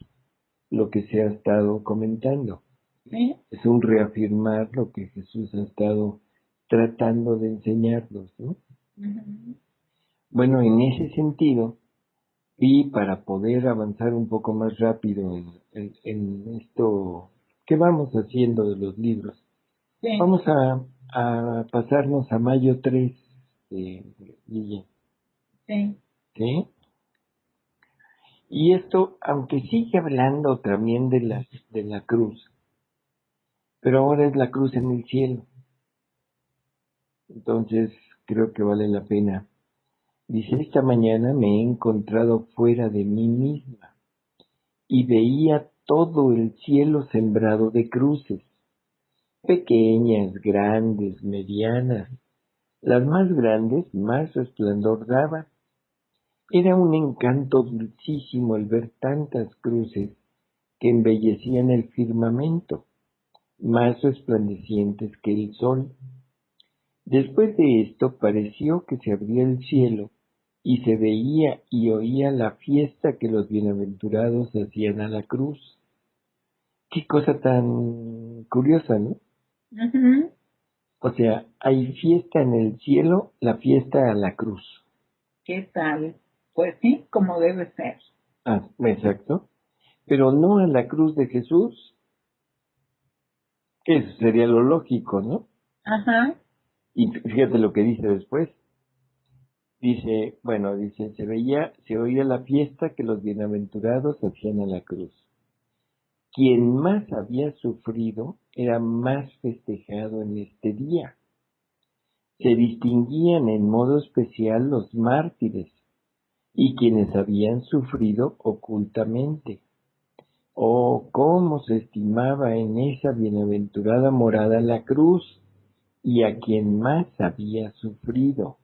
lo que se ha estado comentando. sí. Es un reafirmar lo que Jesús ha estado tratando de enseñarnos, ¿no? Ujú. Bueno, en ese sentido, y para poder avanzar un poco más rápido en esto que vamos haciendo de los libros, Sí, vamos a pasarnos a mayo 3, Guille, sí, ¿sí? Y esto, aunque sigue hablando también de la cruz, pero ahora es la cruz en el cielo. Entonces, creo que vale la pena. Dice, esta mañana me he encontrado fuera de mí misma y veía todo el cielo sembrado de cruces, pequeñas, grandes, medianas. Las más grandes más resplandor daban. Era un encanto dulcísimo el ver tantas cruces que embellecían el firmamento, más resplandecientes que el sol. Después de esto pareció que se abría el cielo y se veía y oía la fiesta que los bienaventurados hacían a la cruz. Qué cosa tan curiosa, ¿no? ujú. O sea, hay fiesta en el cielo, la fiesta a la cruz. ¿Qué tal? Pues sí, como debe ser. Ah, exacto. Pero no a la cruz de Jesús, que eso sería lo lógico, ¿no? Ajá, Y fíjate lo que dice después. Dice, bueno, dice, se oía la fiesta que los bienaventurados hacían a la cruz. Quien más había sufrido era más festejado en este día. Se distinguían en modo especial los mártires y quienes habían sufrido ocultamente. Oh, cómo se estimaba en esa bienaventurada morada la cruz y a quien más había sufrido.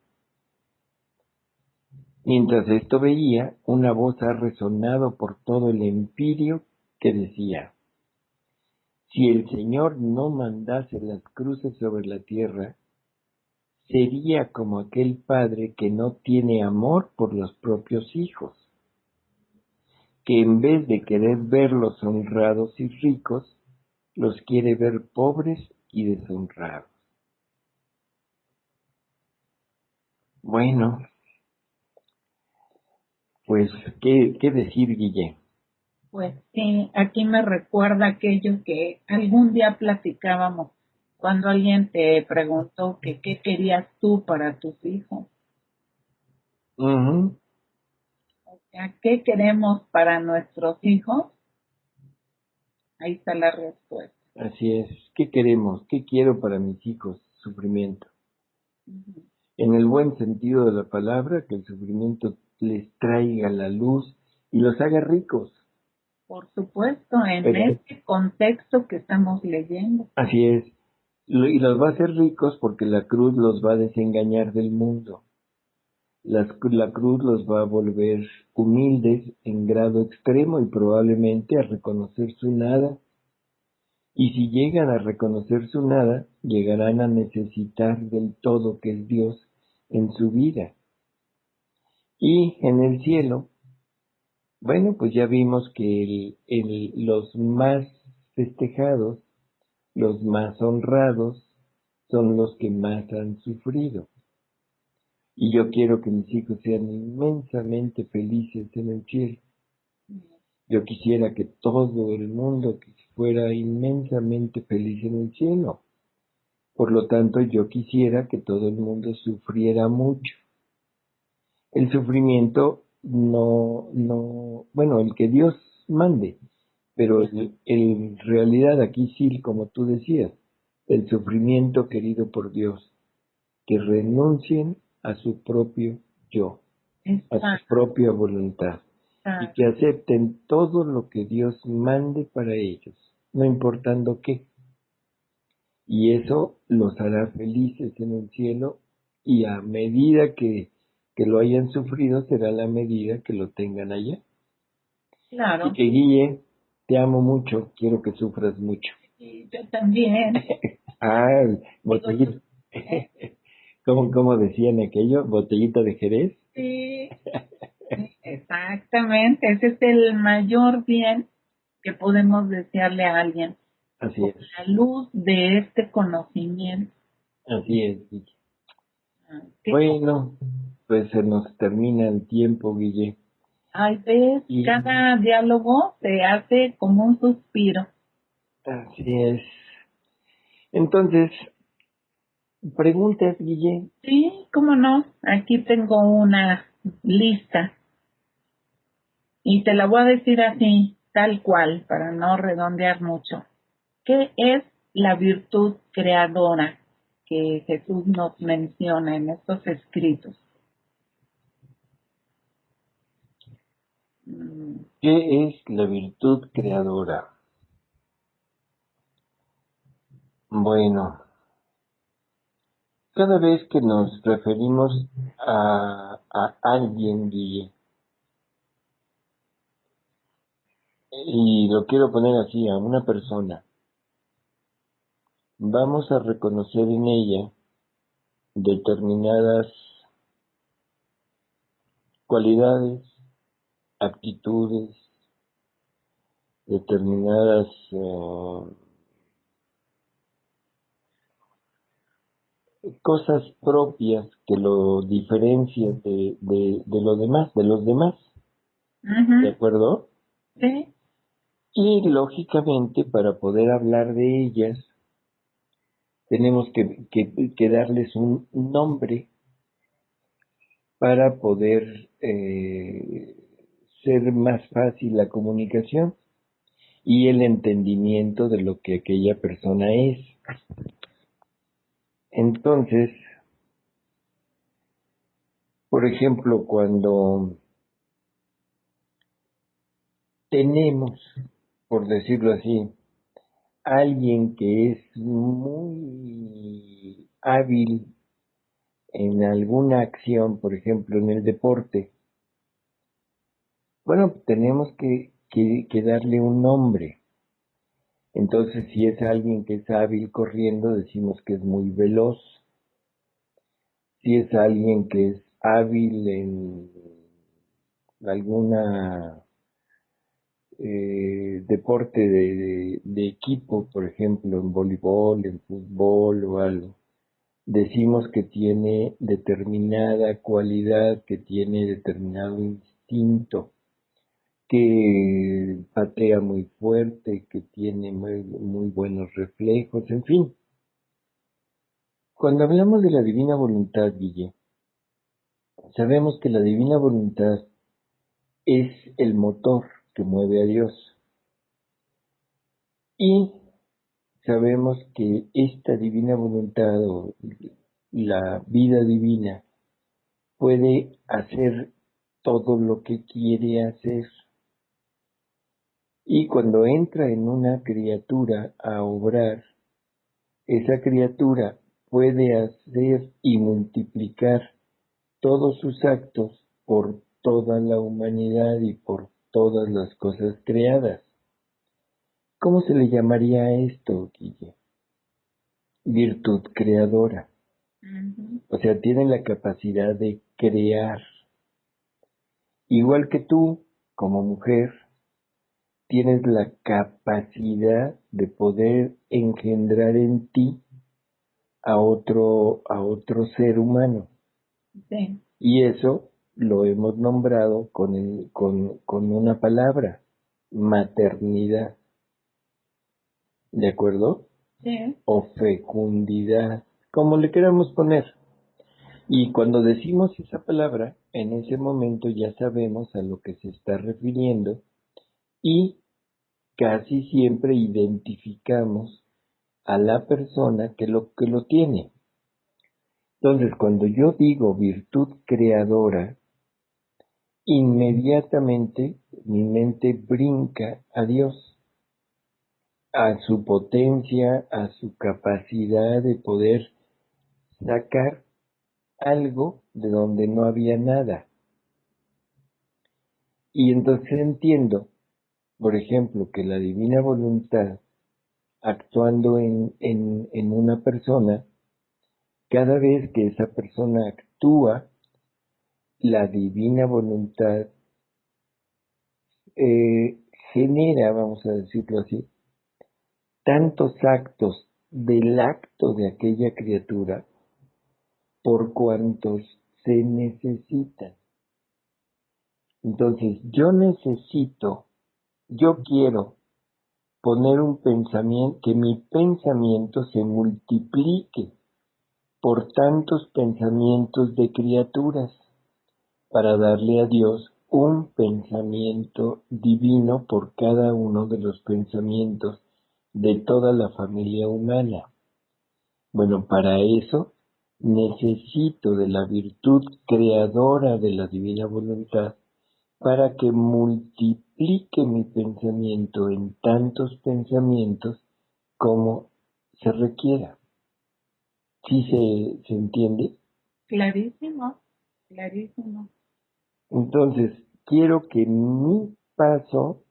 Mientras esto veía, una voz ha resonado por todo el empirio que decía, si el Señor no mandase las cruces sobre la tierra, sería como aquel padre que no tiene amor por los propios hijos, que en vez de querer verlos honrados y ricos, los quiere ver pobres y deshonrados. Bueno, pues, ¿qué decir, Guille? pues sí, aquí me recuerda aquello que algún día platicábamos cuando alguien te preguntó que qué querías tú para tus hijos. Ujú, O sea, ¿qué queremos para nuestros hijos? Ahí está la respuesta. así es. ¿Qué queremos? ¿Qué quiero para mis hijos? Sufrimiento. Ujú. En el buen sentido de la palabra, que el sufrimiento les traiga la luz y los haga ricos. Por supuesto, en Pero este contexto que estamos leyendo. así es. Y los va a hacer ricos porque la cruz los va a desengañar del mundo. La cruz los va a volver humildes en grado extremo y probablemente a reconocer su nada. Y si llegan a reconocer su nada, llegarán a necesitar del todo que es Dios en su vida. Y en el cielo, bueno, pues ya vimos que los más festejados los más honrados son los que más han sufrido. Y yo quiero que mis hijos sean inmensamente felices en el cielo. Yo quisiera que todo el mundo fuera inmensamente feliz en el cielo. Por lo tanto, yo quisiera que todo el mundo sufriera mucho. El sufrimiento bueno, el que Dios mande, pero en realidad aquí sí, como tú decías, el sufrimiento querido por Dios, que renuncien a su propio yo, a su propia voluntad, y que acepten todo lo que Dios mande para ellos, no importando qué. Y eso los hará felices en el cielo, y a medida que lo hayan sufrido, será la medida que lo tengan allá. Claro. Y que Guille, te amo mucho, quiero que sufras mucho. Sí, yo también. Botellita. ¿Cómo decían aquello? ¿Botellita de Jerez? Sí, exactamente. Ese es el mayor bien que podemos desearle a alguien. Así Con es. la luz de este conocimiento. Así es, Guille. ¿Qué? Bueno, pues se nos termina el tiempo, Guille. Ay, ves, cada diálogo se hace como un suspiro. Así es. Entonces, ¿preguntas, Guille? Sí, cómo no. Aquí tengo una lista y te la voy a decir así, tal cual, para no redondear mucho. ¿Qué es la virtud creadora que Jesús nos menciona en estos escritos? ¿Qué es la virtud creadora? Bueno, cada vez que nos referimos a alguien, Guille, y lo quiero poner así, a una persona, vamos a reconocer en ella determinadas cualidades, actitudes, determinadas cosas propias que lo diferencian de lo demás, de los demás, ¿de acuerdo? Sí. Y lógicamente para poder hablar de ellas tenemos que darles un nombre para poder ser más fácil la comunicación y el entendimiento de lo que aquella persona es. Entonces, por ejemplo, cuando tenemos, por decirlo así, alguien que es muy hábil en alguna acción, por ejemplo, en el deporte, bueno, tenemos que darle un nombre. Entonces, si es alguien que es hábil corriendo, decimos que es muy veloz. Si es alguien que es hábil en alguna deporte de equipo, por ejemplo, en voleibol, en fútbol o algo, decimos que tiene determinada cualidad, que tiene determinado instinto, que patea muy fuerte, que tiene muy buenos reflejos, en fin. Cuando hablamos de la divina voluntad, Guille, sabemos que la divina voluntad es el motor que mueve a Dios. Y sabemos que esta divina voluntad o la vida divina puede hacer todo lo que quiere hacer. Y cuando entra en una criatura a obrar, esa criatura puede hacer y multiplicar todos sus actos por toda la humanidad y por todas las cosas creadas. ¿Cómo se le llamaría a esto, Guille? Virtud creadora. O sea, tiene la capacidad de crear. Igual que tú, como mujer, tienes la capacidad de poder engendrar en ti a otro ser humano. Sí. Y eso lo hemos nombrado con una palabra, maternidad, ¿de acuerdo? Sí. O fecundidad, como le queramos poner. Y cuando decimos esa palabra, en ese momento ya sabemos a lo que se está refiriendo y casi siempre identificamos a la persona que lo tiene. Entonces, cuando yo digo virtud creadora, inmediatamente mi mente brinca a Dios, a su potencia, a su capacidad de poder sacar algo de donde no había nada. Y entonces entiendo, por ejemplo, que la divina voluntad, actuando en una persona, cada vez que esa persona actúa, la divina voluntad eh, genera, vamos a decirlo así, tantos actos del acto de aquella criatura por cuantos se necesitan. Entonces, yo quiero poner un pensamiento, que mi pensamiento se multiplique por tantos pensamientos de criaturas para darle a Dios un pensamiento divino por cada uno de los pensamientos de toda la familia humana. Bueno, para eso necesito de la virtud creadora de la divina voluntad para que multiplique mi pensamiento en tantos pensamientos como se requiera. ¿Sí se entiende? Clarísimo, clarísimo. Entonces, quiero que mi paso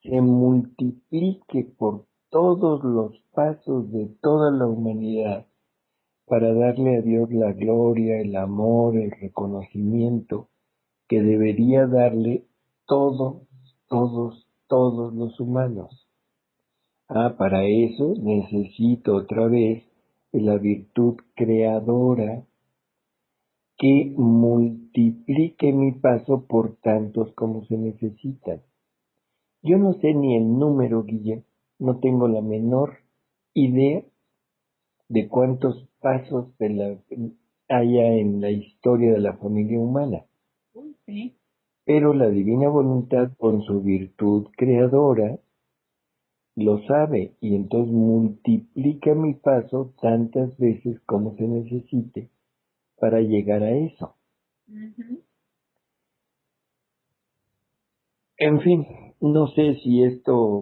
se multiplique por todos los pasos de toda la humanidad para darle a Dios la gloria, el amor, el reconocimiento que debería darle todos, todos los humanos. Para eso necesito otra vez la virtud creadora que multiplique mi paso por tantos como se necesitan. Yo no sé ni el número, Guille, no tengo la menor idea de cuántos pasos haya en la historia de la familia humana, Uy, sí. pero la divina voluntad con su virtud creadora lo sabe y entonces multiplica mi paso tantas veces como se necesite para llegar a eso. Ujú. En fin, no sé si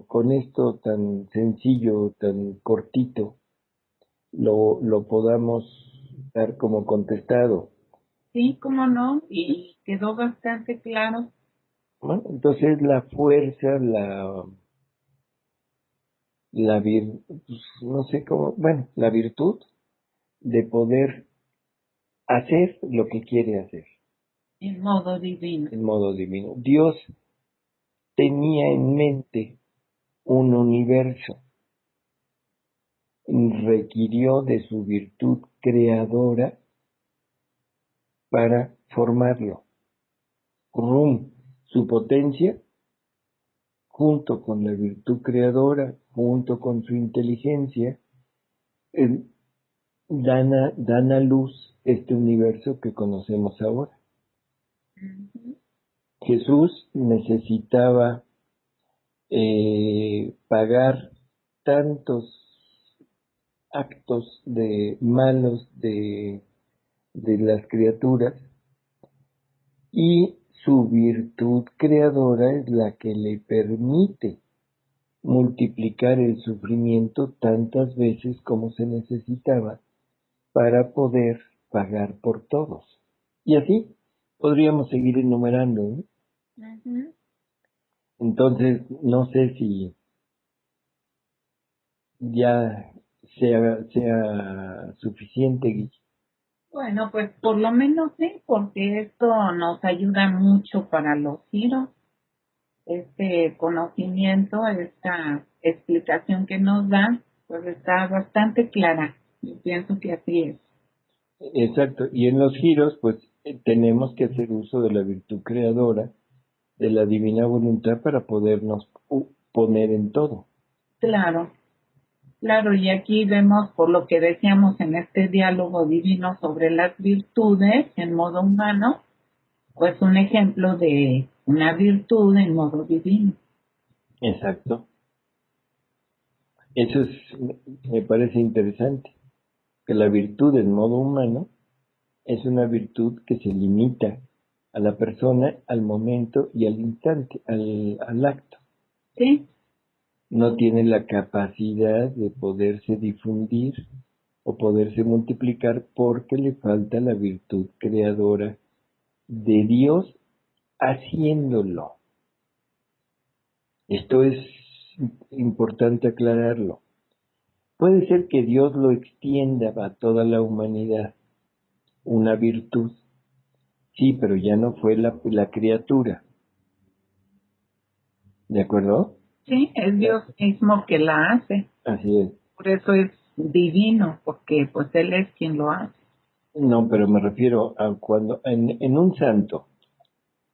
con esto tan sencillo, tan cortito, lo podamos dar como contestado. Sí, cómo no, y quedó bastante claro. Bueno, entonces la fuerza, no sé cómo, bueno, la virtud de poder hacer lo que quiere hacer En modo divino. en modo divino. Dios tenía en mente un universo, requirió de su virtud creadora para formarlo. Su potencia, junto con la virtud creadora, junto con su inteligencia, eh, dan a luz este universo que conocemos ahora. Ujú. Jesús necesitaba pagar tantos actos de malos de las criaturas y su virtud creadora es la que le permite multiplicar el sufrimiento tantas veces como se necesitaba para poder pagar por todos. Y así podríamos seguir enumerando, ¿no? Ujú. Entonces, no sé si ya sea suficiente, Guille. Bueno, pues por lo menos sí, porque esto nos ayuda mucho para los giros. este conocimiento, esta explicación que nos da, pues está bastante clara. Yo pienso que así es. Exacto. Y en los giros, pues tenemos que hacer uso de la virtud creadora, de la divina voluntad para podernos poner en todo. Claro, claro, y aquí vemos por lo que decíamos en este diálogo divino sobre las virtudes en modo humano, pues un ejemplo de una virtud en modo divino. Exacto. Eso es, me parece interesante, que la virtud en modo humano es una virtud que se limita a la persona, al momento y al instante, al acto. Sí, No tiene la capacidad de poderse difundir o poderse multiplicar porque le falta la virtud creadora de Dios haciéndolo. Esto es importante aclararlo. Puede ser que Dios lo extienda a toda la humanidad, una virtud. Sí, pero ya no fue la criatura. ¿De acuerdo? sí, es Dios mismo que la hace. Así es. Por eso es divino, porque pues Él es quien lo hace. No, pero me refiero a cuando en un santo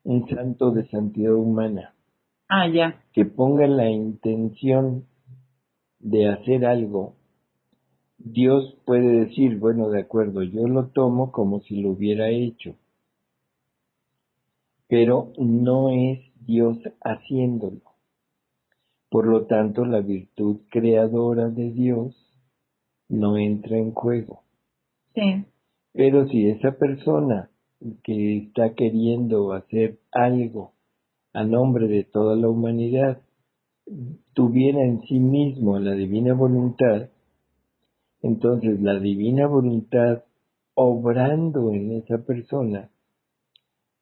de santidad humana, Ah, ya, que ponga la intención de hacer algo, Dios puede decir, bueno, de acuerdo, yo lo tomo como si lo hubiera hecho, pero no es Dios haciéndolo. Por lo tanto, la virtud creadora de Dios no entra en juego. sí, Pero si esa persona que está queriendo hacer algo a nombre de toda la humanidad tuviera en sí mismo la divina voluntad, entonces la divina voluntad obrando en esa persona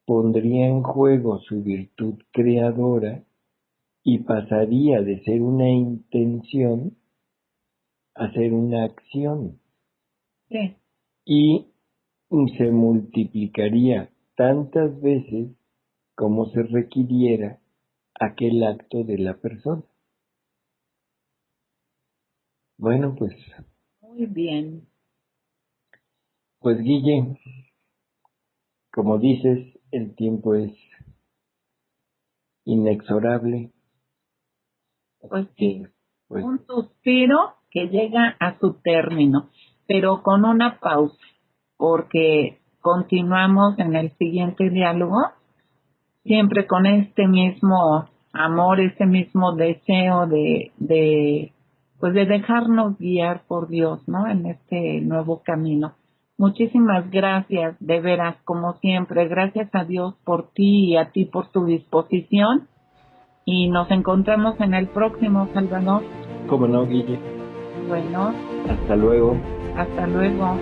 pondría en juego su virtud creadora y pasaría de ser una intención a ser una acción sí, y se multiplicaría tantas veces como se requiriera aquel acto de la persona. Bueno, muy bien. pues Guille, como dices, el tiempo es inexorable. Pues sí, Que, pues, un suspiro que llega a su término, pero con una pausa, porque continuamos en el siguiente diálogo, siempre con este mismo amor, este mismo deseo pues de dejarnos guiar por Dios, ¿no? En este nuevo camino. Muchísimas gracias, de veras, como siempre. Gracias a Dios por ti y a ti por tu disposición. Y nos encontramos en el próximo, Salvador. cómo no, Guille. Bueno, Hasta luego. hasta luego.